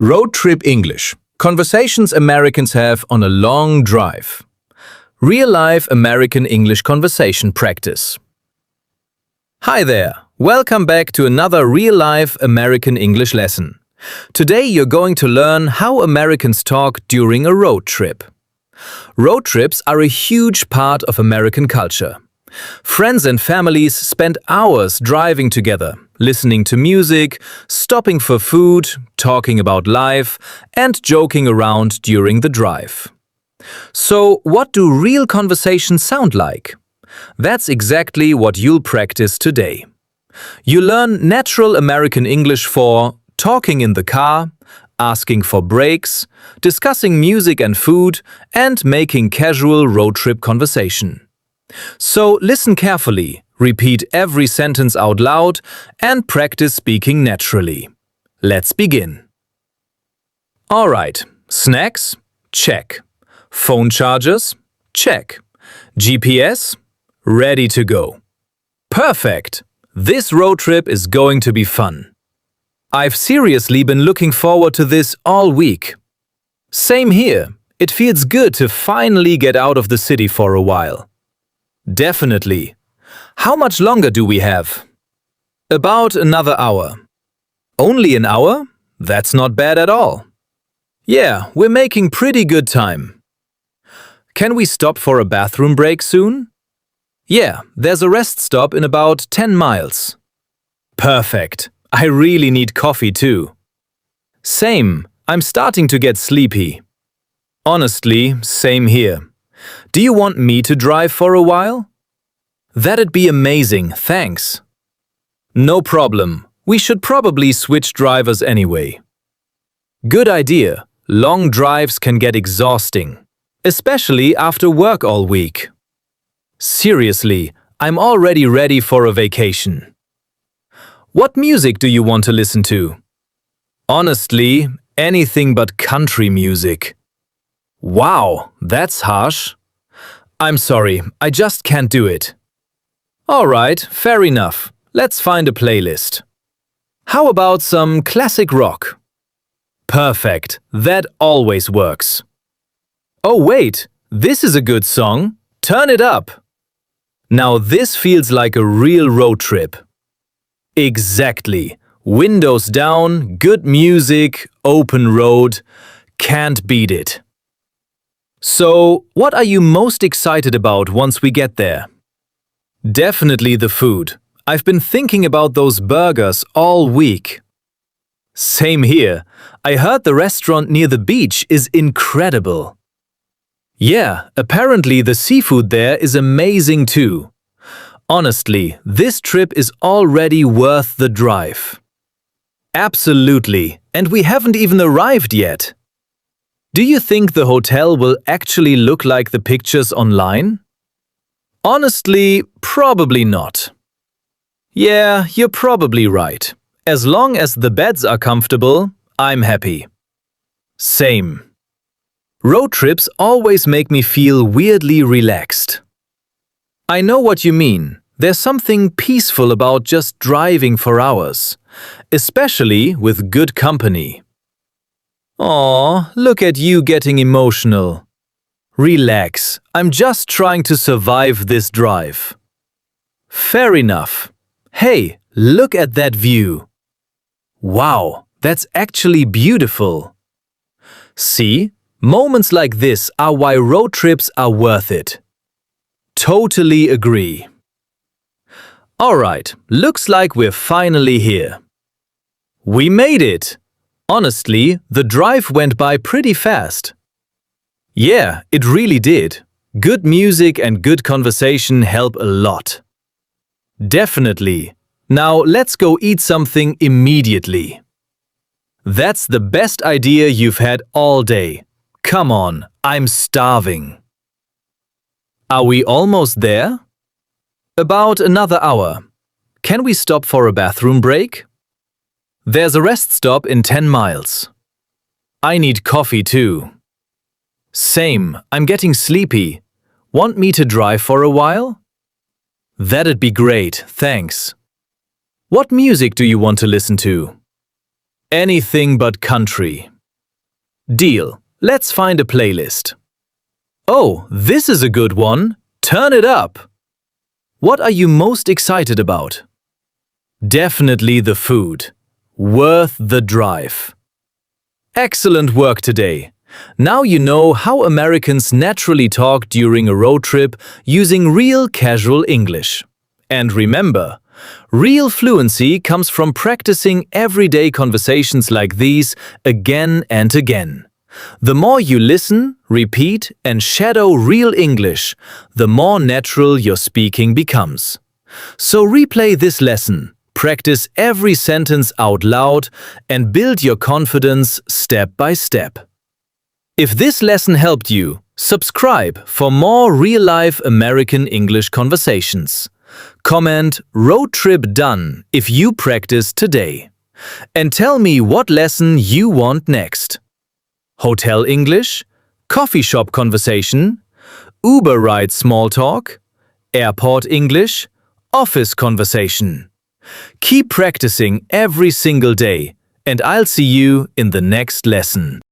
Road trip English. Conversations Americans have on a long drive. Real-life American English conversation practice. Hi there. Welcome back to another real-life American English lesson. Today you're going to learn how Americans talk during a road trip. Road trips are a huge part of American culture. Friends and families spend hours driving together, listening to music, stopping for food, talking about life, and joking around during the drive. So, what do real conversations sound like? That's exactly what you'll practice today. You learn natural American English for talking in the car, asking for breaks, discussing music and food, and making casual road trip conversation. So listen carefully, repeat every sentence out loud, and practice speaking naturally. Let's begin. Alright, snacks? Check. Phone chargers? Check. GPS? Ready to go. Perfect! This road trip is going to be fun. I've seriously been looking forward to this all week. Same here. It feels good to finally get out of the city for a while. Definitely. How much longer do we have? About another hour. Only an hour? That's not bad at all. Yeah, we're making pretty good time. Can we stop for a bathroom break soon? Yeah, there's a rest stop in about 10 miles. Perfect. I really need coffee too. Same. I'm starting to get sleepy. Honestly, same here. Do you want me to drive for a while? That'd be amazing, thanks. No problem. We should probably switch drivers anyway. Good idea. Long drives can get exhausting, especially after work all week. Seriously, I'm already ready for a vacation. What music do you want to listen to? Honestly, anything but country music. Wow, that's harsh. I'm sorry, I just can't do it. Alright, fair enough. Let's find a playlist. How about some classic rock? Perfect, that always works. Oh wait, this is a good song. Turn it up. Now this feels like a real road trip. Exactly. Windows down, good music, open road. Can't beat it. So, what are you most excited about once we get there? Definitely the food. I've been thinking about those burgers all week. Same here. I heard the restaurant near the beach is incredible. Yeah, apparently the seafood there is amazing too. Honestly, this trip is already worth the drive. Absolutely, and we haven't even arrived yet. Do you think the hotel will actually look like the pictures online? Honestly, probably not. Yeah, you're probably right. As long as the beds are comfortable, I'm happy. Same. Road trips always make me feel weirdly relaxed. I know what you mean. There's something peaceful about just driving for hours, especially with good company. Aw, look at you getting emotional. Relax, I'm just trying to survive this drive. Fair enough. Hey, look at that view. Wow, that's actually beautiful. See, moments like this are why road trips are worth it. Totally agree. Alright, looks like we're finally here. We made it! Honestly, the drive went by pretty fast. Yeah, it really did. Good music and good conversation help a lot. Definitely. Now let's go eat something immediately. That's the best idea you've had all day. Come on, I'm starving. Are we almost there? About another hour. Can we stop for a bathroom break? There's a rest stop in 10 miles. I need coffee too. Same, I'm getting sleepy. Want me to drive for a while? That'd be great, thanks. What music do you want to listen to? Anything but country. Deal. Let's find a playlist. Oh, this is a good one. Turn it up. What are you most excited about? Definitely the food. Worth the drive. Excellent work today. Now you know how Americans naturally talk during a road trip using real casual English. And remember, real fluency comes from practicing everyday conversations like these again and again. The more you listen, repeat, and shadow real English, the more natural your speaking becomes. So replay this lesson, practice every sentence out loud, and build your confidence step by step. If this lesson helped you, subscribe for more real-life American English conversations. Comment "Road Trip Done" if you practice today. And tell me what lesson you want next. Hotel English, coffee shop conversation, Uber ride small talk, airport English, office conversation. Keep practicing every single day, and I'll see you in the next lesson.